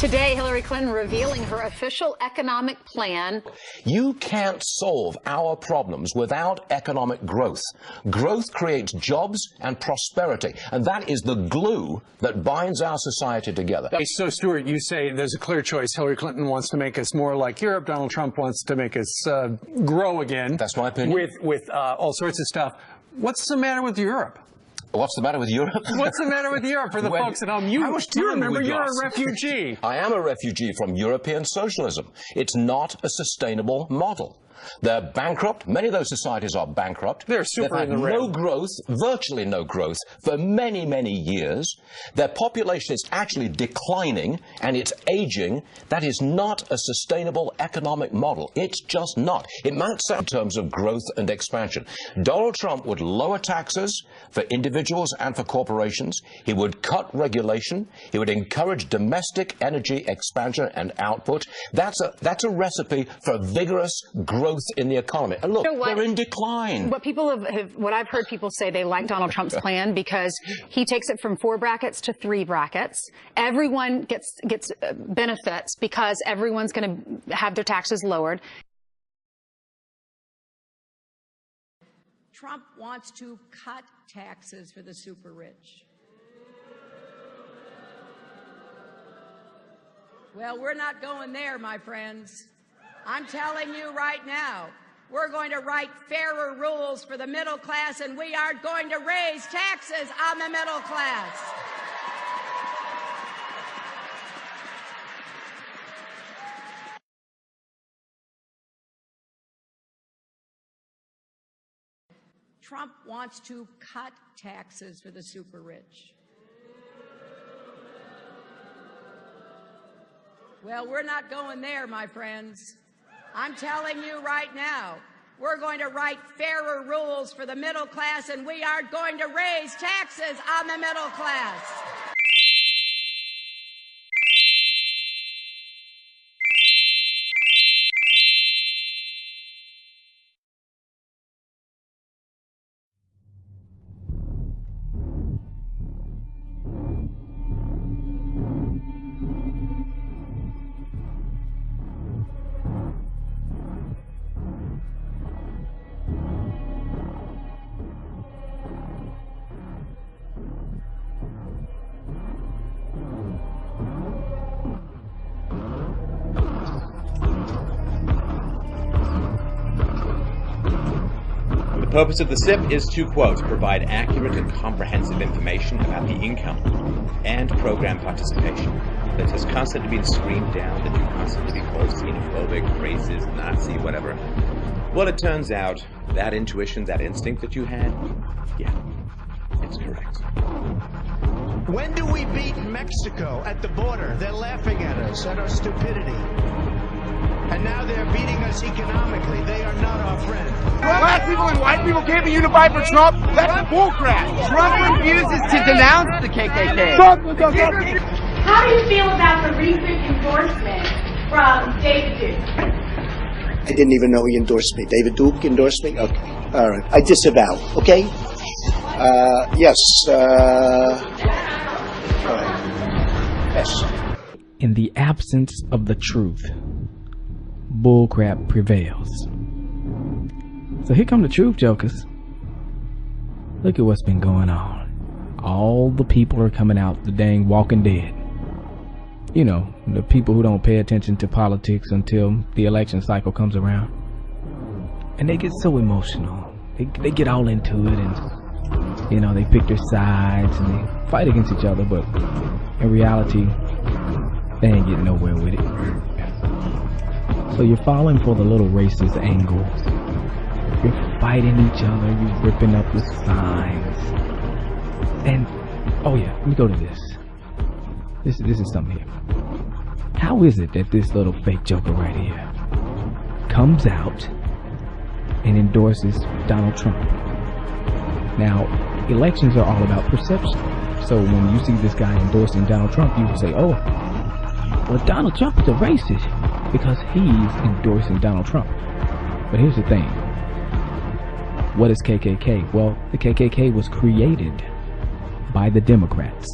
Today, Hillary Clinton revealing her official economic plan. You can't solve our problems without economic growth. Growth creates jobs and prosperity, and that is the glue that binds our society together. So, Stuart, you say there's a clear choice. Hillary Clinton wants to make us more like Europe. Donald Trump wants to make us grow again. That's my opinion. With all sorts of stuff. What's the matter with Europe? What's the matter with Europe? What's the matter with Europe for the folks at home? You remember you're a refugee. I am a refugee from European socialism. It's not a sustainable model. They're bankrupt. Many of those societies are bankrupt. They're super They've had no growth, virtually no growth, for many, many years. Their population is actually declining, and it's aging. That is not a sustainable economic model. It's just not. It might sound in terms of growth and expansion. Donald Trump would lower taxes for individuals and for corporations. He would cut regulation. He would encourage domestic energy expansion and output. That's a recipe for vigorous growth in the economy. And look, they're in decline. What I've heard people say, they like Donald Trump's plan because he takes it from 4 brackets to 3 brackets. Everyone gets benefits because everyone's going to have their taxes lowered. Trump wants to cut taxes for the super rich. Well, we're not going there, my friends. I'm telling you right now, we're going to write fairer rules for the middle class, and we are going to raise taxes on the middle class. Trump wants to cut taxes for the super rich. Well, we're not going there, my friends. I'm telling you right now, we're going to write fairer rules for the middle class, and we are going to raise taxes on the middle class. The purpose of the SIP is to, quote, provide accurate and comprehensive information about the income and program participation that has constantly been screamed down, that you constantly be called xenophobic, racist, Nazi, whatever. Well, it turns out that intuition, that instinct that you had, yeah, it's correct. When do we beat Mexico at the border? They're laughing at us, at our stupidity. And now they're beating us economically. They are not our friend. Black people and white people can't be unified for Trump? That's bullcrap. Trump refuses to denounce the KKK. How do you feel about the recent endorsement from David Duke? I didn't even know he endorsed me. David Duke endorsed me? Okay. All right. I disavow. Okay? Yes. All right. Yes. In the absence of the truth, bullcrap prevails. So here come the truth, jokers. Look at what's been going on. All the people are coming out the dang Walking Dead. You know, the people who don't pay attention to politics until the election cycle comes around. And they get so emotional. They get all into it, and, you know, they pick their sides and they fight against each other, but in reality, they ain't getting nowhere with it. So you're falling for the little racist angle. You're fighting each other. You're ripping up the signs. And, oh yeah, let me go to this. This is something here. How is it that this little fake joker right here comes out and endorses Donald Trump? Now, elections are all about perception. So when you see this guy endorsing Donald Trump, you say, oh, well, Donald Trump is a racist because he's endorsing Donald Trump. But here's the thing. What is KKK? Well, the KKK was created by the Democrats.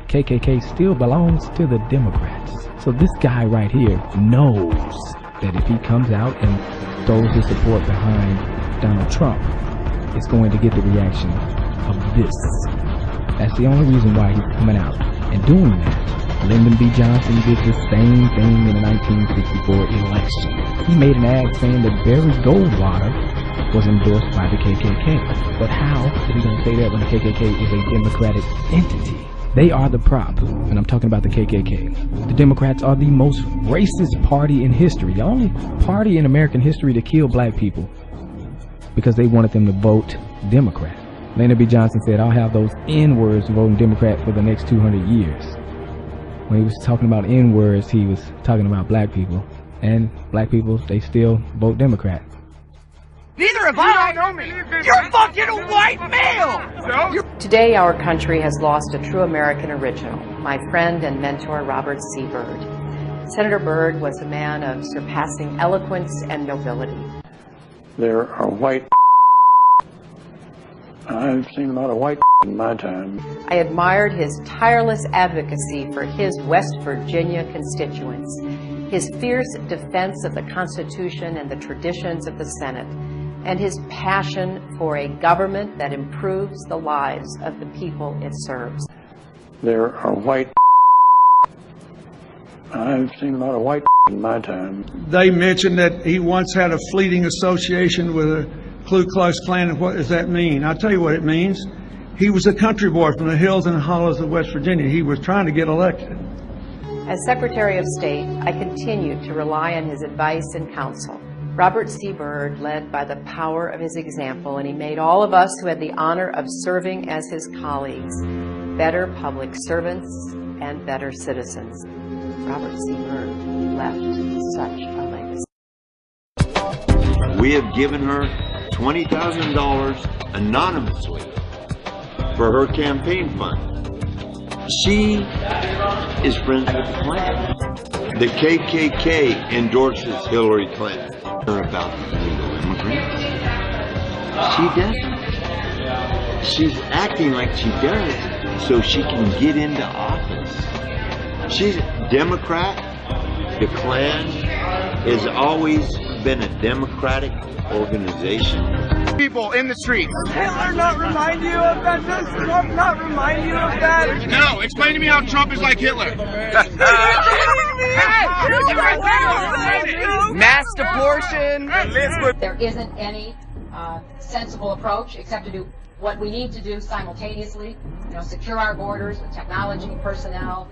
KKK still belongs to the Democrats. So this guy right here knows that if he comes out and throws his support behind Donald Trump, it's going to get the reaction of this. That's the only reason why he's coming out and doing that. Lyndon B. Johnson did the same thing in the 1964 election. He made an ad saying that Barry Goldwater was endorsed by the KKK. But how is he going to say that when the KKK is a Democratic entity? They are the prop, and I'm talking about the KKK. The Democrats are the most racist party in history, the only party in American history to kill black people because they wanted them to vote Democrat. Lyndon B. Johnson said, I'll have those N-words voting Democrat for the next 200 years. When he was talking about N-words, he was talking about black people. And black people, they still vote Democrat. Neither have I. You don't know me. You're fucking a white male. So? Today, our country has lost a true American original, my friend and mentor, Robert C. Byrd. Senator Byrd was a man of surpassing eloquence and nobility. There are white. I've seen a lot of white in my time. I admired his tireless advocacy for his West Virginia constituents, his fierce defense of the Constitution and the traditions of the Senate, and his passion for a government that improves the lives of the people it serves. There are white. I've seen a lot of white in my time. They mentioned that he once had a fleeting association with a Ku Klux Klan. And what does that mean? I'll tell you what it means. He was a country boy from the hills and hollows of West Virginia. He was trying to get elected. As Secretary of State, I continued to rely on his advice and counsel. Robert C. Byrd led by the power of his example, and he made all of us who had the honor of serving as his colleagues better public servants and better citizens. Robert C. Byrd left such a legacy. We have given her $20,000 anonymously for her campaign fund. She is friends with the Klan. The KKK endorses Hillary Clinton. About illegal immigrants. She doesn't. She's acting like she does so she can get into office. She's a Democrat. The Klan has always been a Democratic organization. People in the streets. Hitler not remind you of that? Does Trump not remind you of that? No, explain to me how Trump is like Hitler. Mass abortion. There isn't any sensible approach except to do what we need to do simultaneously. Secure our borders with technology, personnel,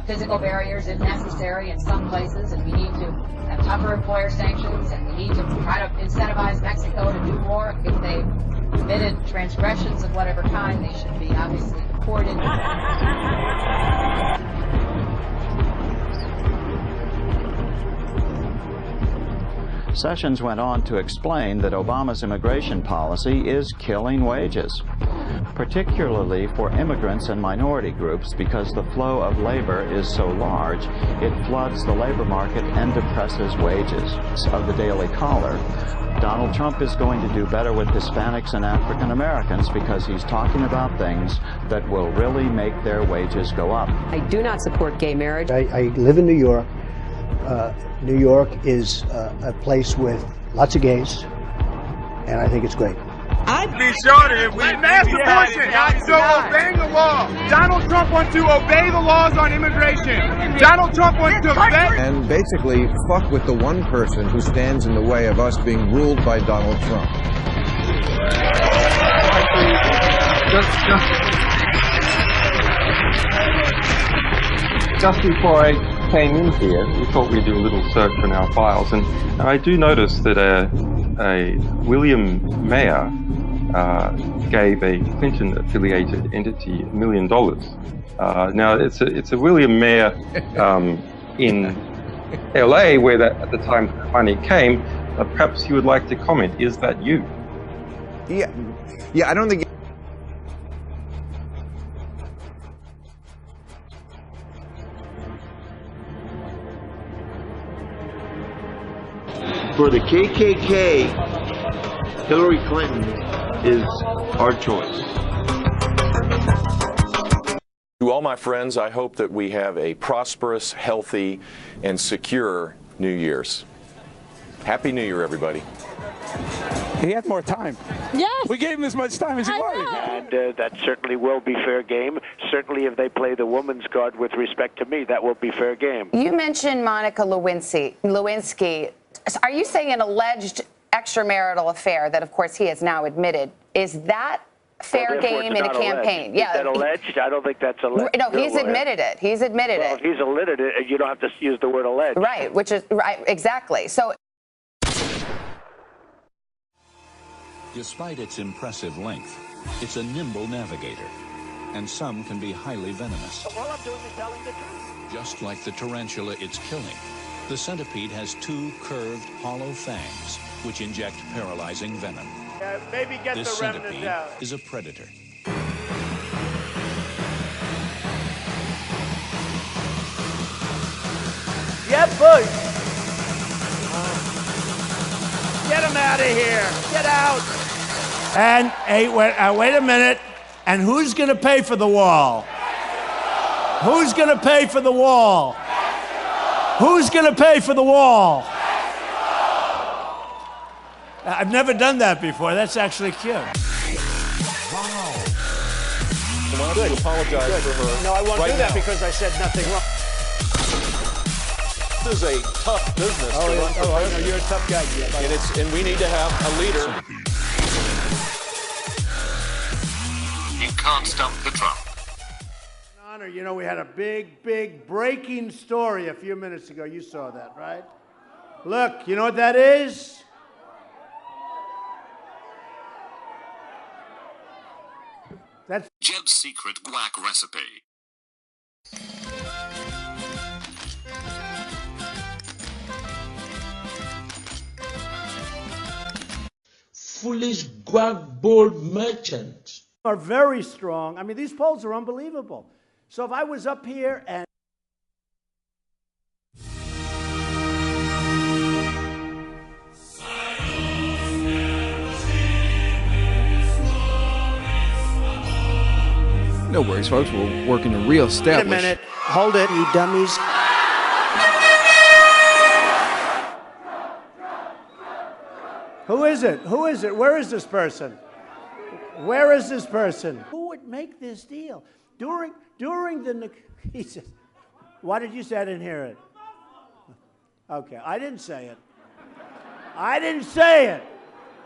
physical barriers if necessary in some places, and we need to have tougher employer sanctions, and we need to try to incentivize Mexico to do more. If they've committed transgressions of whatever kind, they should be obviously deported. Sessions went on to explain that Obama's immigration policy is killing wages, particularly for immigrants and minority groups, because the flow of labor is so large, it floods the labor market and depresses wages. Of the Daily Caller, Donald Trump is going to do better with Hispanics and African Americans because he's talking about things that will really make their wages go up. I do not support gay marriage. I live in New York. New York is a place with lots of gays, and I think it's great. I'd be sure if we mass abortion. So obeying the law. Donald Trump wants to obey the laws on immigration. Donald Trump wants to obey. And basically fuck with the one person who stands in the way of us being ruled by Donald Trump. Just before I came in here, we thought we'd do a little search in our files, and I do notice that a William Mayer gave a Clinton-affiliated entity $1 million. Now, it's a William Mayer in LA, where at the time the money came. Perhaps you would like to comment. Is that you? Yeah, I don't think. For the KKK, Hillary Clinton is our choice. To all my friends, I hope that we have a prosperous, healthy, and secure New Year's. Happy New Year, everybody. He had more time. Yes. We gave him as much time as he wanted. And that certainly will be fair game. Certainly if they play the woman's card with respect to me, that will be fair game. You mentioned Monica Lewinsky. Are you saying an alleged extramarital affair that, of course, he has now admitted, is that fair game in a campaign? Alleged. Yeah. Is that alleged? I don't think that's alleged. No, he's admitted it. He's admitted it. If he's admitted it, you don't have to use the word alleged. Right, which is right, exactly. So. Despite its impressive length, it's a nimble navigator, and some can be highly venomous. All I'm doing is telling the truth. Just like the tarantula it's killing, the centipede has 2 curved, hollow fangs, which inject paralyzing venom. Maybe get This the remnants centipede out. is a predator. Yeah, Bush. Get him out of here. Get out. And hey, wait a minute. And who's going to pay for the wall? Who's going to pay for the wall? Who's going to pay for the wall? I've never done that before. That's actually cute. Why don't you apologize for her? No, I won't right do that now. because I said nothing wrong. This is a tough business to run for president. You're a tough guy. And we need to have a leader. You can't stump the Trump. Honor, you know, we had a big breaking story a few minutes ago. You saw that, right? Look, you know what that is? That's Jeb's secret guac recipe. Foolish guac bold merchants are very strong. I mean, these polls are unbelievable. So if I was up here and No worries, folks. We're working to reestablish. wait a minute, hold it, you dummies. Who is it? Who is it? Where is this person? Where is this person? Who would make this deal? During the, he said, why did you say I didn't hear it? Okay, I didn't say it. I didn't say it.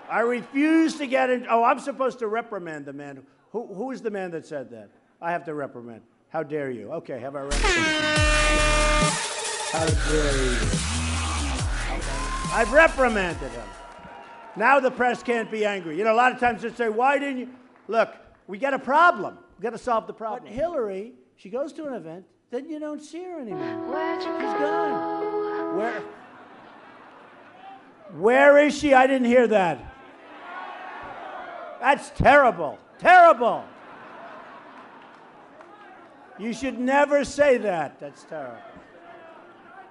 I refuse to get in. Oh, I'm supposed to reprimand the man. Who is the man that said that? I have to reprimand. How dare you? Okay, have I reprimanded? How dare you? I've reprimanded him. Now the press can't be angry. You know, a lot of times they say, why didn't you? Look, we got a problem. We got to solve the problem. But Hillary, she goes to an event, then you don't see her anymore. She's gone. Where is she? I didn't hear that. That's terrible. Terrible. You should never say that. That's terrible.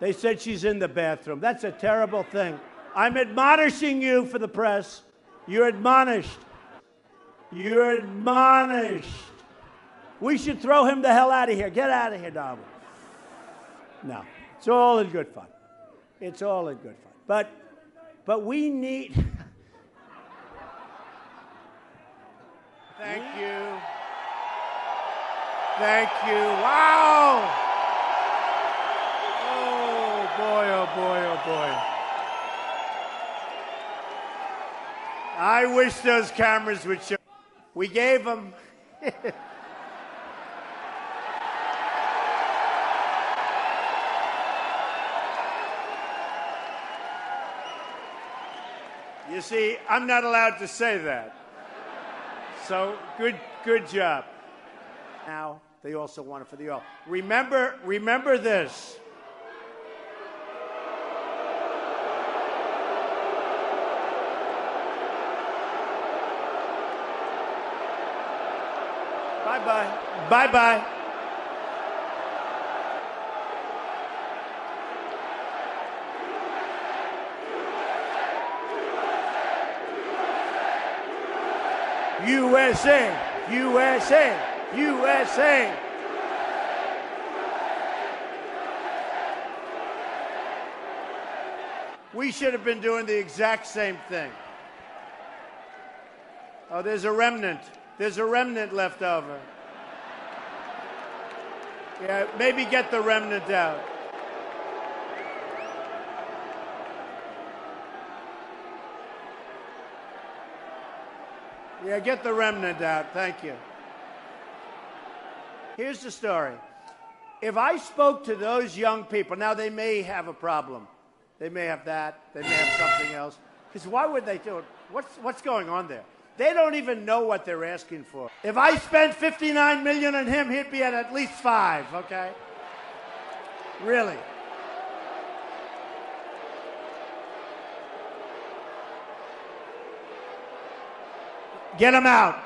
They said she's in the bathroom. That's a terrible thing. I'm admonishing you for the press. You're admonished. You're admonished. We should throw him the hell out of here. Get out of here, Donald. No, it's all in good fun. It's all in good fun. But we need... Thank you. Thank you. Wow! Oh, boy, oh, boy, oh, boy. I wish those cameras would show. We gave them. You see, I'm not allowed to say that. So good job. Now they also want it for the oil. Remember this. Bye-bye. Bye-bye. USA, USA, USA. We should have been doing the exact same thing. Oh, there's a remnant. There's a remnant left over. Yeah, maybe get the remnant out. Yeah, get the remnant out. Thank you. Here's the story. If I spoke to those young people, now they may have a problem. They may have that. They may have something else. Because why would they do it? What's going on there? They don't even know what they're asking for. If I spent $59 million on him, he'd be at least 5, okay? Really. Get him out.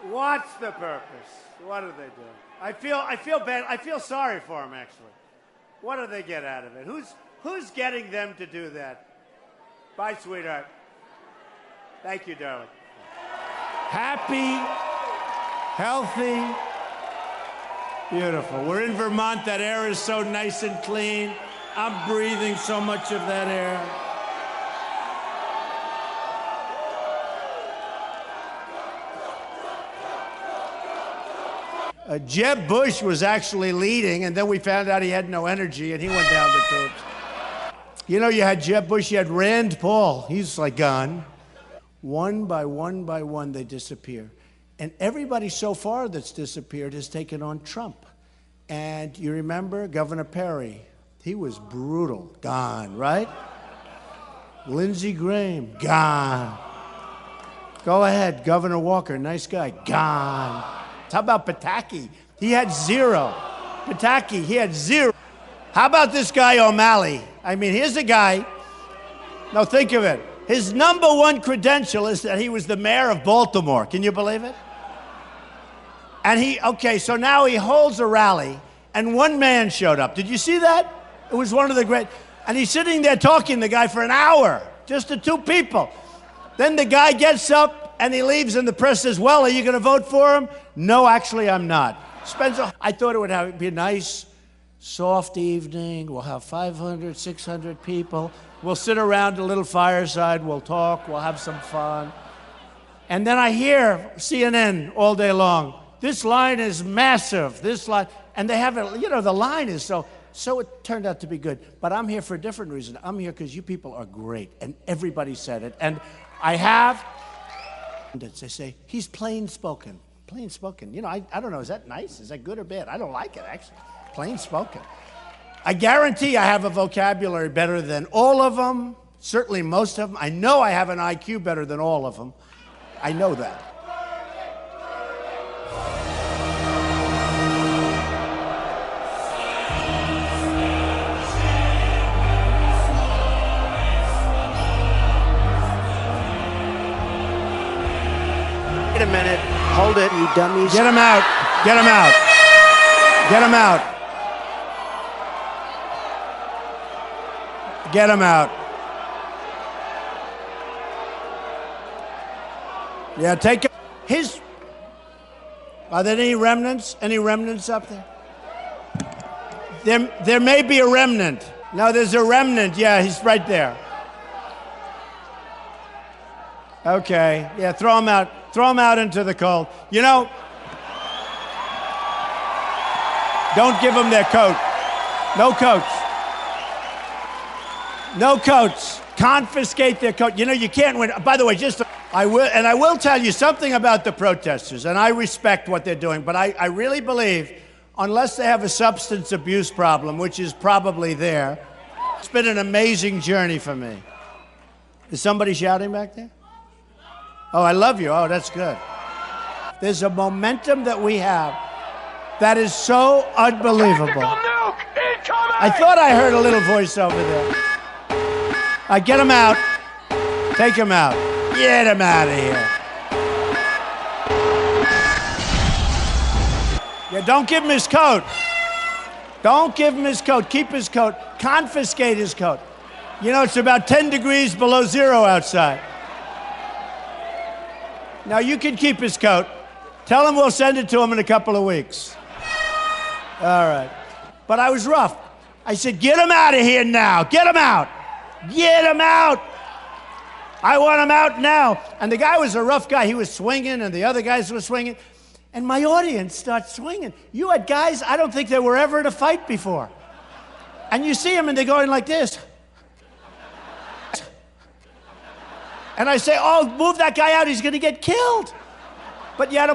What's the purpose? What are they doing? I feel bad. I feel sorry for them, actually. What do they get out of it? Who's getting them to do that? Bye, sweetheart. Thank you, darling. Happy, healthy, beautiful. We're in Vermont. That air is so nice and clean. I'm breathing so much of that air. Jeb Bush was actually leading, and then we found out he had no energy, and he went down the tubes. You know, you had Jeb Bush, you had Rand Paul. He's like gone. One by one, they disappear. And everybody so far that's disappeared has taken on Trump. And you remember Governor Perry? He was brutal. Gone, right? Lindsey Graham, gone. Go ahead, Governor Walker, nice guy, gone. How about Pataki? He had 0. Pataki, he had 0. How about this guy O'Malley? I mean, here's a guy. Now think of it. His #1 credential is that he was the mayor of Baltimore. Can you believe it? And okay, so now he holds a rally, and one man showed up. Did you see that? It was one of the great. And he's sitting there talking to the guy for an hour, just the 2 people. Then the guy gets up, and he leaves, and the press says, well, are you going to vote for him? No, actually, I'm not. I thought it would be a nice, soft evening. We'll have 500, 600 people. We'll sit around a little fireside. We'll talk. We'll have some fun. And then I hear CNN all day long. This line is massive. This line. And they have it, you know, the line is so it turned out to be good. But I'm here for a different reason. I'm here because you people are great. And everybody said it. And I have... They say, he's plain spoken. Plain spoken. You know, I don't know, is that nice? Is that good or bad? I don't like it, actually. Plain spoken. I guarantee I have a vocabulary better than all of them, certainly most of them. I know I have an IQ better than all of them. I know that. Wait a minute. Hold it, you dummies. Get him out. Get him out. Get him out. Get him out. Yeah, take it. Are there any remnants? Any remnants up there? There may be a remnant. No, there's a remnant. Yeah, he's right there. Okay. Yeah, throw him out. Throw him out into the cold. You know, don't give them their coat. No coats. No coats. Confiscate their coat. You know, you can't win. By the way, I will tell you something about the protesters, and I respect what they're doing, but I really believe, unless they have a substance abuse problem, which is probably there, it's been an amazing journey for me. Is somebody shouting back there? Oh, I love you. Oh, that's good. There's a momentum that we have that is so unbelievable. I thought I heard a little voice over there. Get him out. Take him out. Get him out of here. Yeah, don't give him his coat. Don't give him his coat. Keep his coat. Confiscate his coat. You know, it's about 10 degrees below zero outside. Now, you can keep his coat. Tell him we'll send it to him in a couple of weeks. All right. But I was rough. I said, get him out of here now. Get him out. Get him out. I want him out now. And the guy was a rough guy. He was swinging, and the other guys were swinging. And my audience starts swinging. You had guys, I don't think they were ever in a fight before. And you see them, and they're going like this. And I say, oh, move that guy out. He's going to get killed. But yet,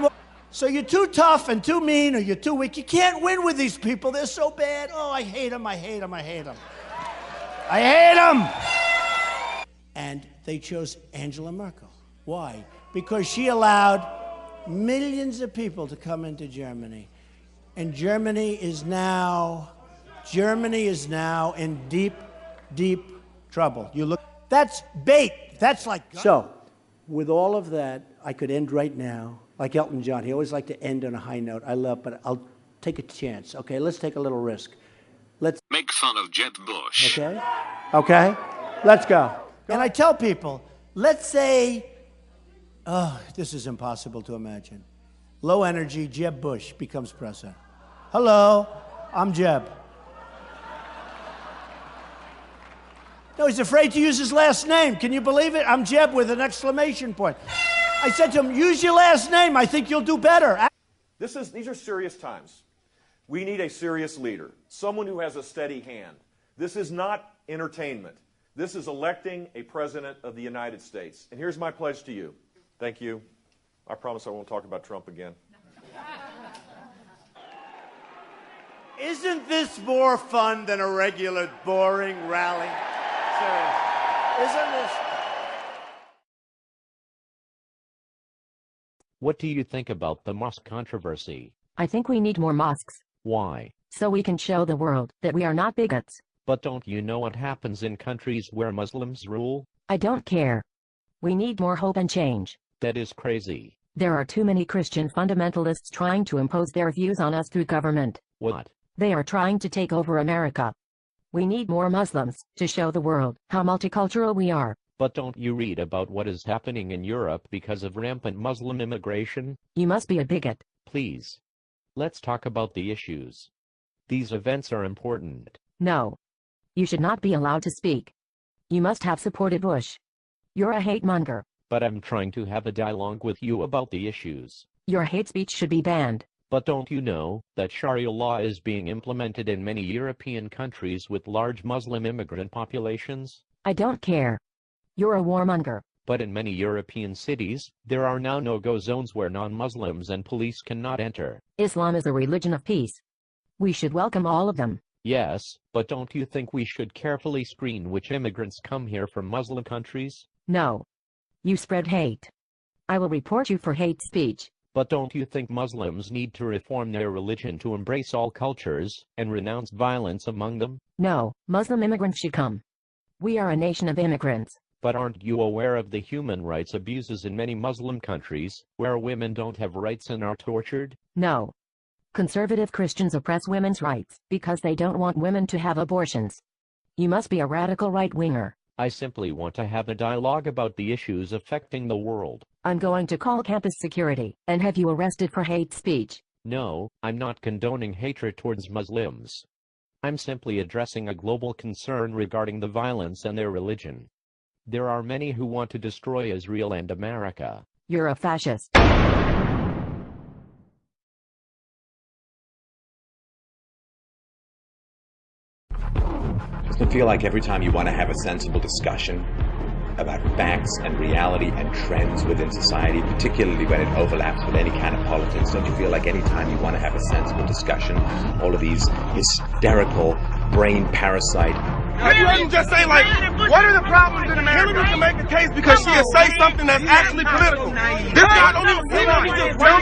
so you're too tough and too mean, or you're too weak. You can't win with these people. They're so bad. Oh, I hate them. I hate them. I hate them. I hate them. And they chose Angela Merkel. Why? Because she allowed millions of people to come into Germany. And Germany is now in deep, deep trouble. You look, that's bait. That's like... So, with all of that, I could end right now, like Elton John. He always liked to end on a high note. I love, but I'll take a chance. Okay, let's take a little risk. Let's make fun of Jeb Bush. Okay? Okay? Let's go. And I tell people, let's say, oh, this is impossible to imagine. Low energy, Jeb Bush becomes president. Hello, I'm Jeb. No, he's afraid to use his last name. Can you believe it? I'm Jeb with an exclamation point. I said to him, use your last name. I think you'll do better. These are serious times. We need a serious leader, someone who has a steady hand. This is not entertainment. This is electing a president of the United States. And here's my pledge to you. Thank you. I promise I won't talk about Trump again. Isn't this more fun than a regular boring rally? Seriously. Isn't this? What do you think about the mosque controversy? I think we need more mosques. Why? So we can show the world that we are not bigots. But don't you know what happens in countries where Muslims rule? I don't care. We need more hope and change. That is crazy. There are too many Christian fundamentalists trying to impose their views on us through government. What? They are trying to take over America. We need more Muslims to show the world how multicultural we are. But don't you read about what is happening in Europe because of rampant Muslim immigration? You must be a bigot. Please. Let's talk about the issues. These events are important. No. You should not be allowed to speak. You must have supported Bush. You're a hate monger. But I'm trying to have a dialogue with you about the issues. Your hate speech should be banned. But don't you know that Sharia law is being implemented in many European countries with large Muslim immigrant populations? I don't care. You're a warmonger. But in many European cities, there are now no-go zones where non-Muslims and police cannot enter. Islam is a religion of peace. We should welcome all of them. Yes, but don't you think we should carefully screen which immigrants come here from Muslim countries? No. You spread hate. I will report you for hate speech. But don't you think Muslims need to reform their religion to embrace all cultures and renounce violence among them? No, Muslim immigrants should come. We are a nation of immigrants. But aren't you aware of the human rights abuses in many Muslim countries, where women don't have rights and are tortured? No. Conservative Christians oppress women's rights because they don't want women to have abortions. You must be a radical right-winger. I simply want to have a dialogue about the issues affecting the world. I'm going to call campus security and have you arrested for hate speech. No, I'm not condoning hatred towards Muslims. I'm simply addressing a global concern regarding the violence and their religion. There are many who want to destroy Israel and America. You're a fascist. Doesn't it feel like every time you want to have a sensible discussion about facts and reality and trends within society, particularly when it overlaps with any kind of politics, don't you feel like any time you want to have a sensible discussion, all of these hysterical brain parasite... You didn't just say, like, what are the problems in America? Hillary can make a case because she'll say something that's actually political. This guy don't even tell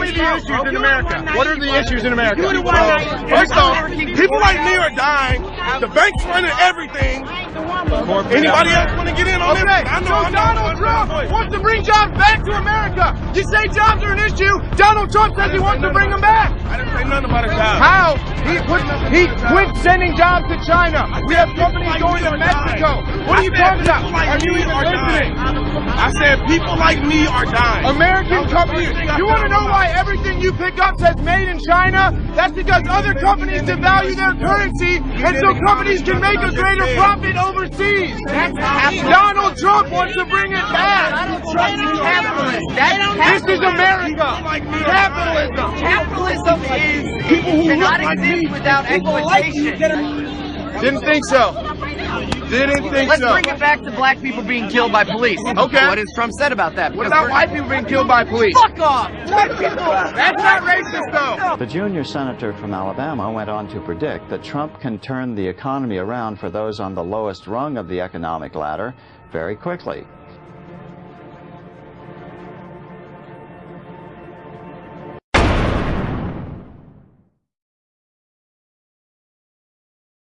me the issues in America. What are the issues in America? First off, people like me are dying. The bank's running everything. Anybody else want to get in on this? So Donald Trump wants to bring jobs back to America. You say jobs are an issue. Donald Trump says he wants to bring them back. I didn't say nothing about a job. How? He quit sending jobs to China. We have companies going to Mexico. What are you talking about? Are you even listening? I said people like me are dying. American companies. You want to know why everything you pick up says made in China? That's because other companies devalue their currency, and so companies can make a greater profit overseas. Donald Trump wants to bring it back. Donald Trump is capitalist. This is America. Capitalism. Capitalism cannot exist without exploitation. Didn't think so. Didn't think Let's so. bring it back to black people being killed by police. Okay. What has Trump said about that? What about white people being killed by police? Fuck off! That's not racist, though. The junior senator from Alabama went on to predict that Trump can turn the economy around for those on the lowest rung of the economic ladder very quickly.